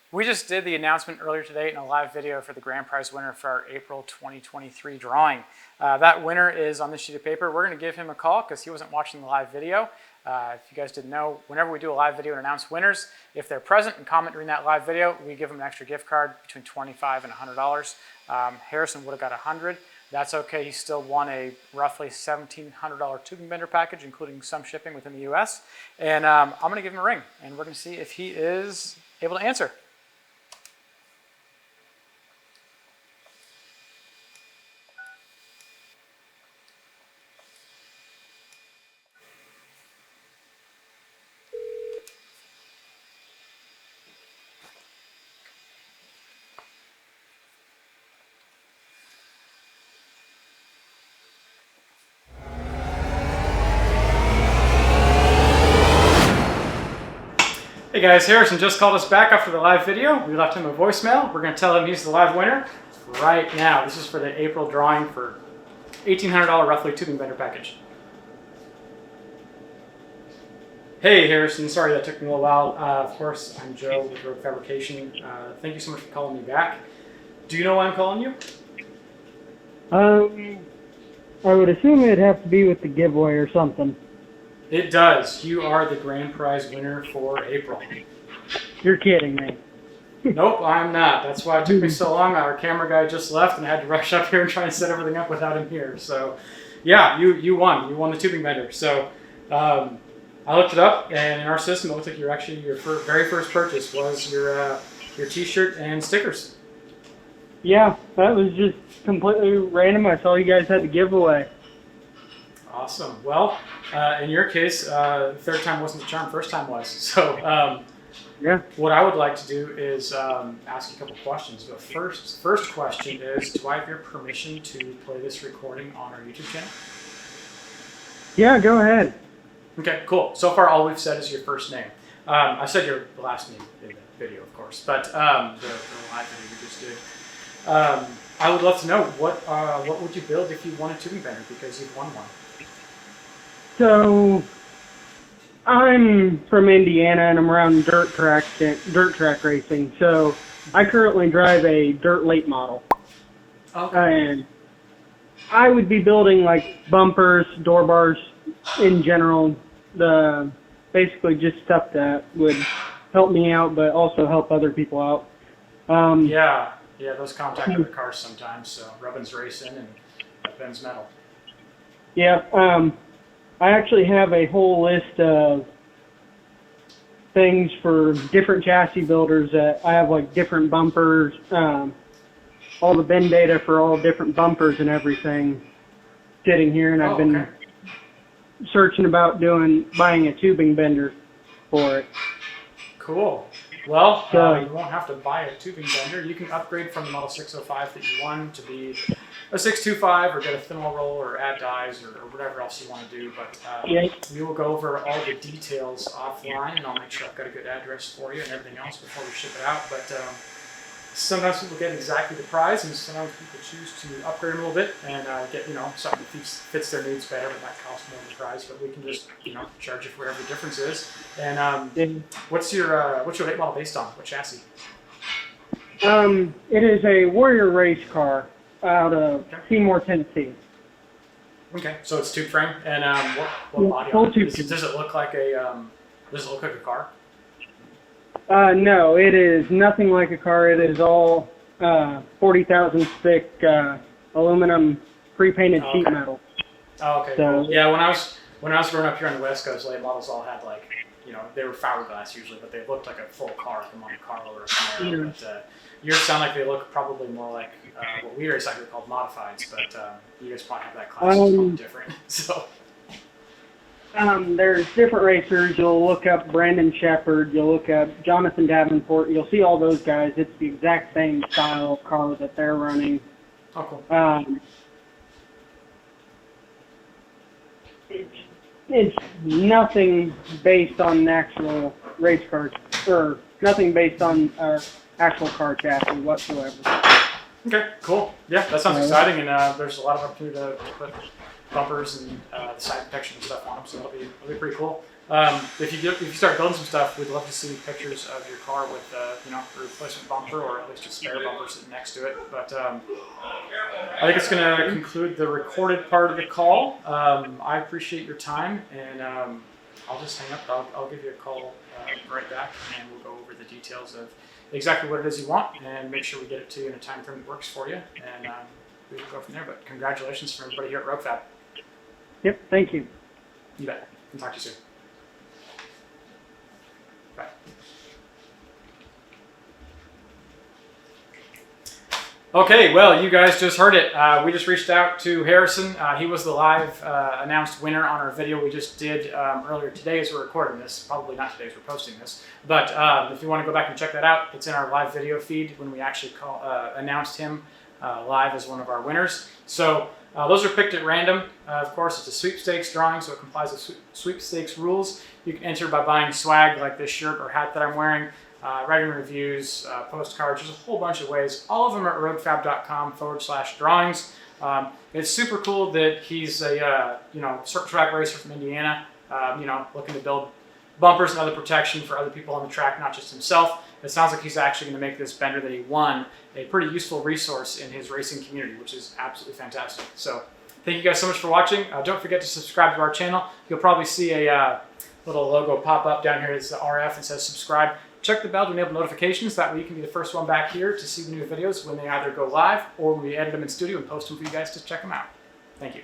We just did the announcement earlier today in a live video for the grand prize winner for our April 2023 drawing. That winner is on this sheet of paper. We're going to give him a call because he wasn't watching the live video. If you guys didn't know, whenever we do a live video and announce winners, if they're present and comment during that live video, we give them an extra gift card between $25 and $100. Harrison would have got $100. That's okay. He still won a roughly $1,700 tubing bender package, including some shipping within the U.S. And I'm going to give him a ring, and we're going to see if he is able to answer. Hey guys, Harrison just called us back after the live video. We left him a voicemail. We're going to tell him he's the live winner right now. This is for the April drawing for $1,800 roughly tubing bender package. Hey Harrison, sorry that took me a little while. Of course, I'm Joe with Rogue Fabrication. Thank you so much for calling me back. Do you know why I'm calling you? I would assume it'd have to be with the giveaway or something. It does. You are the grand prize winner for April. You're kidding me. Nope, I'm not. That's why it took me so long. Our camera guy just left and I had to rush up here and try and set everything up without him here. So, yeah, you won. You won the tubing bender. So, I looked it up, and in our system, it looks like your very first purchase was your T-shirt and stickers. Yeah, that was just completely random. I saw you guys had the giveaway. Awesome. Well, in your case, third time wasn't the charm, first time was. So, yeah. What I would like to do is ask you a couple questions. But first question is, do I have your permission to play this recording on our YouTube channel? Yeah, go ahead. Okay, cool. So far, all we've said is your first name. I said your last name in the video, of course, but the live video we just did. I would love to know what would you build if you won a tubing bender, because you've won one. So, I'm from Indiana and I'm around dirt track racing. So, I currently drive a dirt late model. Okay. And I would be building like bumpers, door bars in general. Basically just stuff that would help me out, but also help other people out. Yeah, those contact other cars sometimes. So Rubbin's racing and Ben's metal. Yeah. I actually have a whole list of things for different chassis builders that I have, like different bumpers, all the bend data for all different bumpers and everything sitting here, and I've been searching about buying a tubing bender for it. Cool. Well, you won't have to buy a tubing bender. You can upgrade from the Model 605 that you won to be a 625, or get a thin wall roll, or add dies, or whatever else you want to do. But we will go over all the details offline, and I'll make sure I've got a good address for you and everything else before we ship it out. But sometimes people get exactly the prize, and sometimes people choose to upgrade them a little bit and get something that fits their needs better, but that costs more than the prize. But we can just charge you for whatever the difference is. And what's your late model based on? What chassis? It is a Warrior race car out of Seymour, Tennessee. Okay, so it's tube frame, and what body on it? Does it look like a car? No, it is nothing like a car. It is all 40,000 thick aluminum pre-painted sheet metal. Oh, okay. So, cool. Yeah, when I was growing up here on the West Coast, late models all had they were fiberglass usually, but they looked like a full car, like a Monte Carlo or a Camaro. But yours sound like they look probably more like what we race like, called modifieds, but you guys probably have that class. It's probably different. So. There's different racers. You'll look up Brandon Shepard. You'll look up Jonathan Davenport. You'll see all those guys. It's the exact same style of car that they're running. Oh, cool. It's nothing based on actual race cars, or nothing based on actual car chassis whatsoever. Okay, cool. Yeah, that sounds exciting, and there's a lot of opportunity to put bumpers and the side protection and stuff on them, so it'll be pretty cool. If you start building some stuff, we'd love to see pictures of your car with you know, a replacement bumper or at least a spare bumper sitting next to it. But I think it's going to conclude the recorded part of the call. I appreciate your time, and I'll just hang up. I'll give you a call right back, and we'll go over the details of exactly what it is you want and make sure we get it to you in a time frame that works for you. And we will go from there. But congratulations from everybody here at roguefab. Yep, thank you. You bet. I'll talk to you soon. Bye. Okay, well, you guys just heard it. We just reached out to Harrison. He was the live announced winner on our video we just did earlier today as we're recording this. Probably not today as we're posting this. But if you want to go back and check that out, it's in our live video feed when we actually announced him live as one of our winners. So those are picked at random. Of course, it's a sweepstakes drawing, so it complies with sweepstakes rules. You can enter by buying swag like this shirt or hat that I'm wearing, writing reviews, postcards. There's a whole bunch of ways. All of them are at roguefab.com/drawings. It's super cool that he's a you know, circle track racer from Indiana, you know, looking to build bumpers and other protection for other people on the track, not just himself. It sounds like he's actually going to make this bender that he won a pretty useful resource in his racing community, which is absolutely fantastic. So thank you guys so much for watching. Don't forget to subscribe to our channel. You'll probably see a little logo pop up down here. It's the RF and says subscribe. Check the bell to enable notifications. That way you can be the first one back here to see the new videos when they either go live or when we edit them in studio and post them for you guys to check them out. Thank you.